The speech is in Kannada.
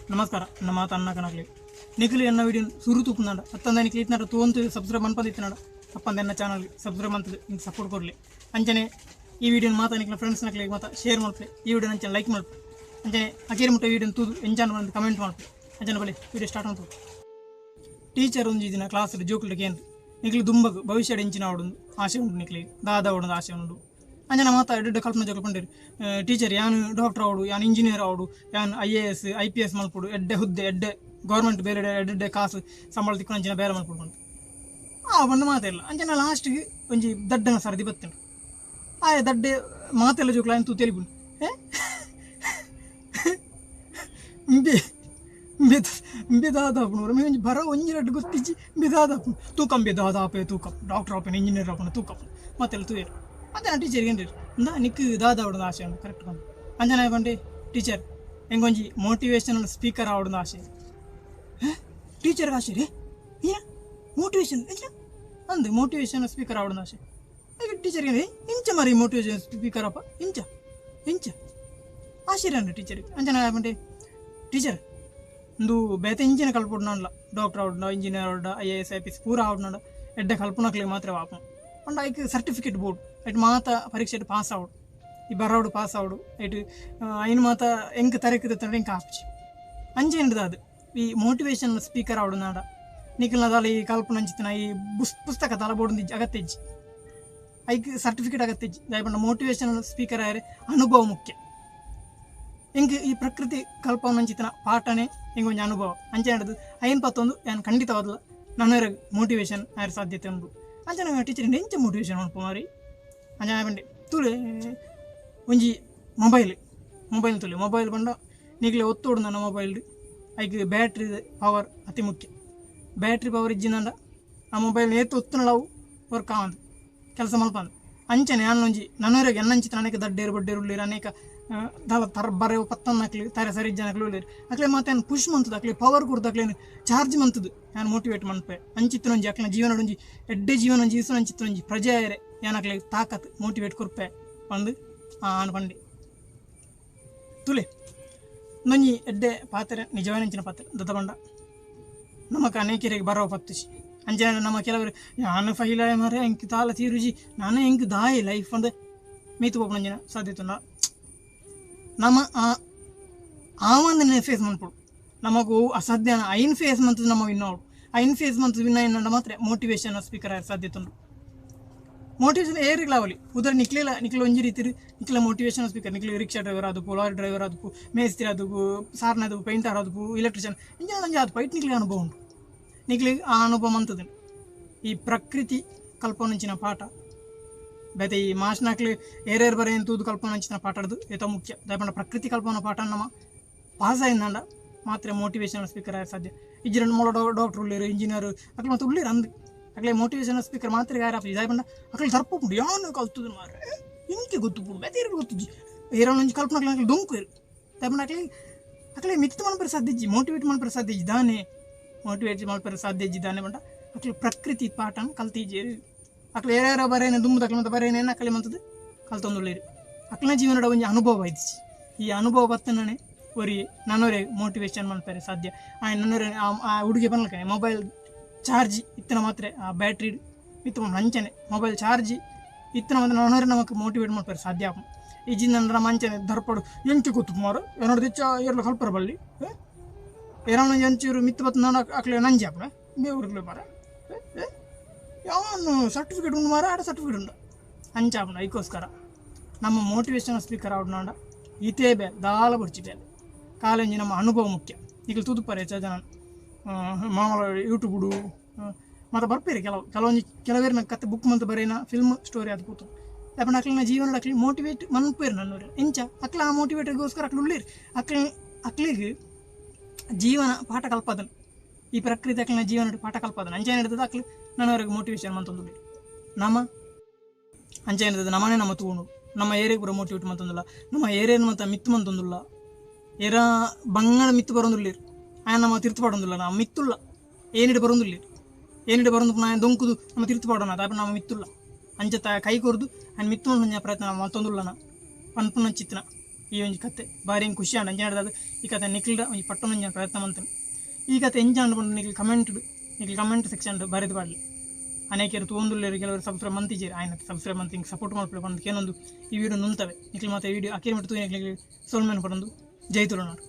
ನಮಸ್ಕಾರ ನನ್ನ ಮಾತು ಅನ್ನ ಕಣಕ್ಲಿ ನಿಖಿಲ್ ಎನ್ನ ವಿಡಿಯೋ ಸುರು ತೂಪುನಾಡ ಅತ್ತಂದ ನಿಖಿಲ್ ಇತ್ನಾಡ ತೂಂತು ಸಬ್ಸ್ಕ್ರೈಬ್ ಅನ್ಪದಿತ್ತನಾಡ ಅಪ್ಪಂದ ಎನ್ನ ಚಾನಲ್ಗೆ ಸಬ್ಸ್ಕ್ರೈಬ್ ಅಂತದ್ದು ನಿಂಗೆ ಸಪೋರ್ಟ್ ಕೊಡಲಿ ಅಂಚನೆ ಈ ವಿಡಿಯೋನ ಮಾತಾ ನಿಖಿಲ್ ಫ್ರೆಂಡ್ಸ್ ನಕ್ಲಿಗೆ ಮಾತಾ ಶೇರ್ ಮಾಡ್ಲಿ ಈ ವಿಡಿಯೋ ಅಂಚನೆ ಲೈಕ್ ಮಾಡ್ಲಿ ಅಂಚನೆ ಅಕೇರಿ ಮುಟ್ಟ ವಿಡಿಯೋ ತೂದು ಎಂಜಾಯ್ ಮಾಡಿ ಕಮೆಂಟ್ ಮಾಡ್ಲಿ ಅಂಚನೆ ಬಳಿ ವಿಡಿಯೋ ಸ್ಟಾರ್ಟ್ ಮಾಡ್ತು ಟೀಚರ್ ಒಂದು ದಿನ ಕ್ಲಾಸ್ ಜೋಕ್ಲಿಗೆ ಏನು ನಿಖಿಲ್ ದುಂಬಗ್ ಭವಿಷ್ಯ ಎಂಚಿನ ಆಡೋದು ಆಸೆ ಉಂಟು ನಿಖಿಲಿಗೆ ದಾದ ಆಡೋದು ಆಸೆ ಉಂಟು ಅಂಜನ ಮಾತಾ ಎಡ್ಡೆ ಕಲ್ಪನೆ ಜೋಕೊಂಡೇರಿ ಟೀಚರ್ ಯಾನು ಡಾಕ್ಟರ್ ಆವಡು ಯಾನು ಇಂಜಿನಿಯರ್ ಆವಡು ಯಾನು IAS IPS ಮಲ್ಪಡು ಎಡ್ಡೆ ಹುದ್ದೆ ಎಡ್ಡೆ ಗೌರ್ಮೆಂಟ್ ಬೇರೆ ಎಡ್ಡೆ ಕಾಸು ಸಂಬಳ ತಿಕ್ಕೊಂಡು ಅಂಚಿನ ಬೇರೆ ಮಲ್ಪಡ್ಕೊಂಡು ಬಂದು ಮಾತಿಲ್ಲ ಅಂಚನ ಲಾಸ್ಟ್ಗೆ ಒಂಜಿ ದಡ್ಡನ ಸರದಿ ಬತ್ತೇನೆ ಆಯ ದಡ್ಡೆ ಮಾತೆಲ್ಲ ಜೋಕ್ಲ ಅಂತ ತಿಳಿಬಿಡು ಬೇದಾದಾಪುನವರು ಒಂಜಿ ಬರ ಒಂಜಿ ರಡ್ಡು ಗೊತ್ತಿಜ್ಜಿ ಬೇದಾದಾಪು ತೂಕಂ ಬೇದಾದಾಪೆ ತೂಕಂ ಡಾಕ್ಟರ್ ಆಪೇನು ಇಂಜಿನಿಯರ್ ಆಪನ ತೂಕಂ ಮತ್ತೆಲ್ಲ ತೂಯರು ಅಂಜನ ಟೀಚರ್ಗೆ ಏನು ಇಂದ ನಿಕ್ಕು ದಾದ ಆವಡದ ಆಸೆ ಉಂಟು ಕರೆಕ್ಟ್ ಬಂದು ಅಂಜನ ಬಂಡೆ ಟೀಚರ್ ಹೆಂಗೊಂಜಿ ಮೋಟಿವೇಶನಲ್ ಸ್ಪೀಕರ್ ಆವಡದ ಆಸೆ ಟೀಚರ್ಗೆ ಆಸೆ ರೀ ಏನ ಮೋಟಿವೇಶನ್ ಅಂದು ಮೋಟಿವೇಶನಲ್ ಸ್ಪೀಕರ್ ಆವಡದ ಆಸೆ ಈಗ ಟೀಚರ್ಗೆ ಇಂಚ ಮರಿ ಮೋಟಿವೇಶನ್ ಸ್ಪೀಕರ್ ಅಪ್ಪ ಇಂಚ ಆಸೆ ರೀ ಅಂದ ಟೀಚರ್ಗೆ ಅಂಜನ ಬಂಡೆ ಟೀಚರ್ ಒಂದು ಬೇತೆ ಇಂಜಿನ ಕಲ್ಪೊಡು ನಾನಲ್ಲ ಡಾಕ್ಟರ್ ಆವಡ ಇಂಜಿನಿಯರ್ ಆವಡ IAS IPS ಪೂರ ಆವಡ ಎಡ್ಡೆ ಕಲ್ಪನಕ್ಲಿಗೆ ಮಾತ್ರ ವಾಪ ಅಂಡ್ ಐಕ್ ಸರ್ಟಿಫಿಕೇಟ್ ಬೋರ್ಡ್ ಐಟ್ ಮಾತ ಪರೀಕ್ಷೆ ಪಾಸ್ ಆವಡು ಈ ಬರೋಡು ಪಾಸ್ ಆವಡು ಐಟ್ ಐನು ಮಾತ ಎಂಕ್ ತರಕಿದ ತಂಡ ಎಂಕ ಆಪ್ಚಿ ಅಂಜೇಂಡ್ದು ಅದು ಈ ಮೋಟಿವೇಶನ್ ಸ್ಪೀಕರ್ ಆವಡು ನಾಡ ನಿಖಿಲ್ನದಾಲ ಈ ಕಲ್ಪನೆ ಅಂಚಿತ್ತಿನ ಈ ಪುಸ್ತಕ ತಲ ಬೋರ್ಡ್ ಅಗತ್ಯ ಇಜ್ಜಿ ಐಕ್ ಸರ್ಟಿಫಿಕೇಟ್ ಅಗತ್ಯ ಇಜ್ಜಿ ದಯಪಂಡ ಮೋಟಿವೇಶನಲ್ ಸ್ಪೀಕರ್ ಆಯ್ರೆ ಅನುಭವ ಮುಖ್ಯ ಎಂಕ್ ಈ ಪ್ರಕೃತಿ ಕಲ್ಪನೆ ಅಂಚಿತ್ತಿನ ಪಾಠನೆ ಹೆಂಗೆ ಒಂಜಿ ಅನುಭವ ಅಂಚೆ ನಡೆದು ಐನ್ ಪತ್ತೊಂದು ಏನು ಖಂಡಿತವಾದಲ್ಲ ನನ್ನ ಮೋಟಿವೇಶನ್ ಆಯ್ರ ಸಾಧ್ಯತೆ ಉಂಟು ಅಂಚನೆ ಟೀಚರ್ ಎಂಚ ಮೋಟಿವೇಶನ್ ಉಂಟು ಮಾರಿ ಅಂಜನ ಬಂಡೆ ತುಳೆ ಒಂಜಿ ಮೊಬೈಲ್ ತುಲೆ ಮೊಬೈಲ್ ಬಂಡ ನೀಗಲೇ ಒತ್ತೋಡು ನನ್ನ ಮೊಬೈಲ್ ಐಕ್ ಬ್ಯಾಟ್ರಿ ಪವರ್ ಅತಿ ಮುಖ್ಯ ಬ್ಯಾಟ್ರಿ ಪವರ್ ಇಜ್ಜಿನಂಡ ಆ ಮೊಬೈಲ್ ಏತು ಒತ್ತುನಳವು ವರ್ಕ್ ಆವಂದು ಕೆಲಸ ಮಲ್ಪಂದು ಅಂಚನೆ ಅನ್ನೊಂಜಿ ನನ್ನವರೆಗೆ ಎನ್ನಂಚಿತ ನನಗೆ ದಡ್ಡೇರು ಬಡ್ಡೇರು ಉಳ್ಳೇರು ಅನೇಕ ದಲ ತರ ಬರೆವು ಪತ್ತನ್ನು ಹಾಕ್ಲಿ ತಾರೆ ಸರಿ ಜನಗಳು ಉಳ್ಳೇರು ಅಕ್ಲೆ ಮತ್ತೆ ಏನು ಪುಷ್ ಮಂತದ್ದು ಅಕ್ಲೆ ಪವರ್ ಕೊಡ್ದು ಅಕ್ಲೇನು ಚಾರ್ಜ್ ಮಂತದ್ದು ನಾನು ಮೋಟಿವೇಟ್ ಮನ್ಪೆ ಅಂಚಿತ್ತನೊಂಜಿ ಅಕ್ಲ ಜೀವನ ಒಂಜಿ ಎಡ್ಡೆ ಜೀವನ ಜೀವಿಸೋ ಅಂಚಿತ್ತನೊಂಜಿ ಪ್ರಜೆ ಆಯರೆ ಏನಕ್ಲೆ ತಾಕತ್ ಮೋಟಿವೇಟ್ ಕೊರ್ಪೆ ಬಂದು ಅನ್ಪಂಡಿ ತುಲೆ ನೊಂಜಿ ಎಡ್ಡೆ ಪಾತ್ರೆ ನಿಜವಾನಿಂಚಿನ ಪಾತ್ರೆ ದತ್ತಬಂಡ ನಮಕ್ ಅನೇಕರಿಗೆ ಬರೋ ಪತ್ತಿಸಿ ಅಂಜನ ನಮ್ಮ ಕೆಲವರು ನಾನು ಫೈಲ ಮರೆ ಎಂಕ್ ತಾಲ ತೀರುಜಿ ನಾನು ಎಂಕ್ ದಾಯಿ ಲೈಫ್ ಅಂದೆ ಮೀತು ಪೋಪನಂಜಿನ ಸಾಧ್ಯತೆ ನಮ್ಮ ಆವಂದನೆ ಫೇಸ್ ಮಾಡ್ಕೊಡು ನಮಗೂ ಅಸಾಧ್ಯ ಐನ್ ಫೇಸ್ ಮಂತದ್ದು ನಮ್ಮ ವಿನ್ನೋಡು ಐನ್ ಫೇಸ್ ಮಂತದ್ದು ವಿನ್ನ ಏನಂಡ ಮಾತ್ರ ಮೋಟಿವೇಶನ್ ಸ್ಪೀಕರ್ ಆಗ ಸಾಧ್ಯತೆ ಉಂಟು ಮೋಟಿವೇಶನ್ ಏರಿಗ್ಲಾವಲಿ ಉದಾರ ನಿಕ್ಲ ಒಂಜಿ ರೀತಿ ನಿಕ್ಲ ಮೋಟಿವೇಶನ್ ಸ್ಪೀಕರ್ ನಿಕ್ಲ ರಿಕ್ಷಾ ಡ್ರೈವರ್ ಆದಪ್ಪು ಲಾರಿ ಡ್ರೈವರ್ ಆದಪ್ಪು ಮೇಸ್ತ್ರಿ ಆದಪ್ಪು ಸಾರ್ನದು ಪೇಂಟರ್ ಆದಪ್ಪು ಎಲೆಕ್ಟ್ರಿಷಿಯನ್ ಇಂಜನ ನಂಜಿ ಆದ ಪೈಟ್ ನಿಕ್ಲಿಗೆ ಅನುಭವ ಉಂಟು ನಿಕ್ಲಿಗೆ ಆ ಅನುಭವ ಮಂತದ್ದು ಈ ಪ್ರಕೃತಿ ಕಲ್ಪನಂಚಿನ ಪಾಠ ಬೇತೆ ಈ ಮಾಸ್ನಾಕ್ಲಿ ಏರೇರು ಬರೆ ತೂದು ಕಲ್ಪನಂಚಿನ ಪಾಠ ಅದು ಏತ ಮುಖ್ಯ ದಯಪಂಡ ಪ್ರಕೃತಿ ಕಲ್ಪನಾ ಪಾಠ ನಮ್ಮ ಪಾಸ್ ಆಯ್ದಂಡ ಮಾತ್ರ ಮೋಟಿವೇಶನಲ್ ಸ್ಪೀಕರ್ ಆಗ ಸಾಧ್ಯ ಇಜ್ಜಿನ ಮೊಳ ಡಾಕ್ಟರ್ ಉಳ್ಳೇರು ಇಂಜಿನಿಯರ್ ಅಕ್ಲೆ ಮತ್ತೆ ಉಳ್ಳೇರು ಅಂದು ಅಕ್ಲೆ ಮೋಟಿವೇಶನಲ್ ಸ್ಪೀಕರ್ ಮಾತ್ರ ಯಾರು ದಯಪಂಡ ಅಕ್ಲೆ ತರ್ಪುಂಡು ಯಾನು ಕಲ್ತದ್ದು ಮಾರೆ ಇಂಕೆ ಗೊತ್ತುಪುಡು ಬೇತೆ ಏರು ಗೊತ್ತಿಜ್ಜಿ ಏರೋಂಜಿ ಕಲ್ಪನೆ ಅಕ್ಲೆ ದೊಂಕು ಇರು ದಯಪಂಡ ಅಕ್ಲೆ ಮಿತ್ತು ಮಲ್ಪರ ಸಾಧ್ಯ ಇಜ್ಜಿ ಮೋಟಿವೇಟ್ ಮಲ್ಪರ ಸಾಧ್ಯ ಇದ್ದಾನೆ ಮೋಟಿವೇಟ್ ಮಲ್ಪರ ಸಾಧ್ಯ ಇದ್ದಾನೆ ಬಂಡ ಅಕ್ಲೆ ಪ್ರಕೃತಿ ಪಾಠನ ಕಲ್ತಿಜ್ಜೇರು ಅಕ್ಲೆ ಏರ್ಯಾರ ಬರೇನೆ ದುಂಬದ ಅಕ್ಲೆ ಮತ್ತೆ ಬರೇನೇನು ಅಕ್ಲೆ ಮಂತದ್ದು ಕಲ್ತೊಂದುಳ್ಳೇರು ಅಕ್ಲನ ಜೀವನದ ಒಂದು ಅನುಭವ ಐತಿ ಈ ಅನುಭವ ಬತ್ತನೇ ಒರಿ ನನ್ನವರೇ ಮೋಟಿವೇಶನ್ ಮಾಡ್ತಾರೆ ಸಾಧ್ಯ ನನ್ನವರೇ ಆ ಹುಡುಗಿ ಬನ್ನಲ್ಕನೆ ಮೊಬೈಲ್ ಚಾರ್ಜ್ ಇತ್ತನ ಮಾತ್ರ ಆ ಬ್ಯಾಟ್ರಿ ಇತ್ತು ಹಂಚನೆ ಮೊಬೈಲ್ ಚಾರ್ಜ್ ಇತ್ತನ ಮಾತ್ರ ನನ್ನವರೇ ನಮಗೆ ಮೋಟಿವೇಟ್ ಮಾಡ್ತಾರೆ ಸಾಧ್ಯ ಈಜಿನ ನಮ್ಮ ಅಂಚನೆ ದರ್ಪಡು ಎಂಚು ಕೂತು ಮಾರು ಏನೋಡು ದಿಚ್ಚ ಏರ್ಲು ಕಲ್ಪರ ಬಳ್ಳಿ ಏನೋ ಎಂಚೂರು ಮಿತ್ತು ಬತ್ತು ನಾನು ಅಕ್ಲೆ ನಂಜಿ ಹಾಕ್ನ ಬೇವ್ರಿಗೆ ಮಾರ ಯಾವನು ಸರ್ಟಿಫಿಕೇಟ್ ಉಂಡು ಮಾರ ಆಡ ಸರ್ಟಿಫಿಕೇಟ್ ಉಂಡು ಹಂಚಾಪನ ಅದಕ್ಕೋಸ್ಕರ ನಮ್ಮ ಮೋಟಿವೇಶನ್ ಸ್ಪೀಕರ್ ಆವಡ್ ನಾಡ ಇತೇ ಬೇರೆ ದಾಲ ಬಡ್ಚಿಟ್ಟೆ ಕಾಲೇಜಿ ನಮ್ಮ ಅನುಭವ ಮುಖ್ಯ ಈಗ ತುದುಪರೆ ಜನ ಮಾಮೂಲ ಯೂಟ್ಯೂಬ್ಡು ಮತ್ತು ಬರ್ಪೇರಿ ಕೆಲವೇರಿನ ಕತೆ ಬುಕ್ ಮಂತ್ ಬರೇನ ಫಿಲ್ಮ್ ಸ್ಟೋರಿ ಅದು ಕೂತು ಯಾಕಂದ್ರೆ ಅಕ್ಲಿನ ಜೀವನದ ಅಕ್ಲಿ ಮೋಟಿವೇಟ್ ಮನ್ಪೇರು ನನ್ನವ್ರು ಇಂಚ ಅಕ್ಲ ಆ ಮೋಟಿವೇಟರ್ಗೋಸ್ಕರ ಅಕ್ಲು ಉಳ್ಳೇರಿ ಅಕ್ಲಿಗೆ ಜೀವನ ಪಾಠ ಕಲ್ಪದನು ಈ ಪ್ರಕೃತಿ ಅಕ್ಲಿನ ಜೀವನ ಪಾಠ ಕಲ್ಪದನು ಅಂಚೆ ಹಿಡಿದದ ಅಕ್ಲಿ ನನ್ನವರೆಗೆ ಮೋಟಿವೇಶನ್ ಮಂತೊಂದು ನಮ್ಮ ಅಂಚೆ ಹಿಡಿದದ ನಮ್ಮನೆ ನಮ್ಮ ತೂಣು ನಮ್ಮ ಏರಿಯಾಗೆ ಪೂರ ಮೋಟಿವೇಟ್ ಮಂತೊಂದಿಲ್ಲ ನಮ್ಮ ಏರಿಯಾನ ಮತ್ತು ಮಿತ್ತು ಮಂತೊಂದಿಲ್ಲ ಏರ ಬಂಗಾಳ ಮಿತ್ತು ಬರೋದಿಲ್ಲ ಆಯ ನಮ್ಮ ತಿರ್ತು ಪಾಡೊಂದಿಲ್ಲ ನಾವು ಮಿತ್ತುಲ್ಲ ಏನಿಡೆ ಬರೋದು ನಾನು ದೊಂಕುದು ನಮ್ಮ ತಿರ್ತು ಪಾಡೋಣ ಅದಾಪ ನಮ್ಮ ಮಿತ್ತುಲ್ಲ ಅಂಚ ಕೈ ಕೊರ್ದು ఆయన మిత్తున ప్రయత్నం మొత్తం పన్పున చిత్తిన ಈ ಒಂಜಿ ಕತೆ ಬಾರಿ ಖುಷಿ ಆಂಡ್ ಅಂಜಾಡ್ದು ಈ ಕತೆ ನಿಖಿಲ್ಡ ಒಂಜಿ ಪಟ್ಟೊಂದು ಪ್ರಯತ್ನ ಮಾಡ್ತೇನೆ. ಈ ಕತೆ ಎಂಜ ಅಂದ್ಕೊಂಡು ನಿಖಿಲ್ ಕಮೆಂಟ್ ಸೆಕ್ಷನ್ ಬರೆದು ಬಾಡಲಿ. ಅನೇಕರು ತೋಂದುಳ್ಳೇರು ಕೆಲವರು ಸಬ್ಸ್ಕ್ರೈಬ್ ಮಂತಿದ್ದೀರಿ, ಆಯ್ನ ಸಬ್ಸ್ಕ್ರೈಬ್ ಮಂತಿ ಸಪೋರ್ಟ್ ಮಾಡ್ಕೊಂಡು ಏನೊಂದು ಈ ವಿಡಿಯೋ ನುಂತವೆ ನಿಖಿಲ್ ಮತ್ತೆ ವಿಡಿಯೋ ಅಕ್ಕಿ ಬಿಟ್ಟು ನಿಖಿಲ್ ಸೋಲ್ಮೇನ್ ಕೊಡೊಂದು ಜೈ ತುಳುನಾಡು.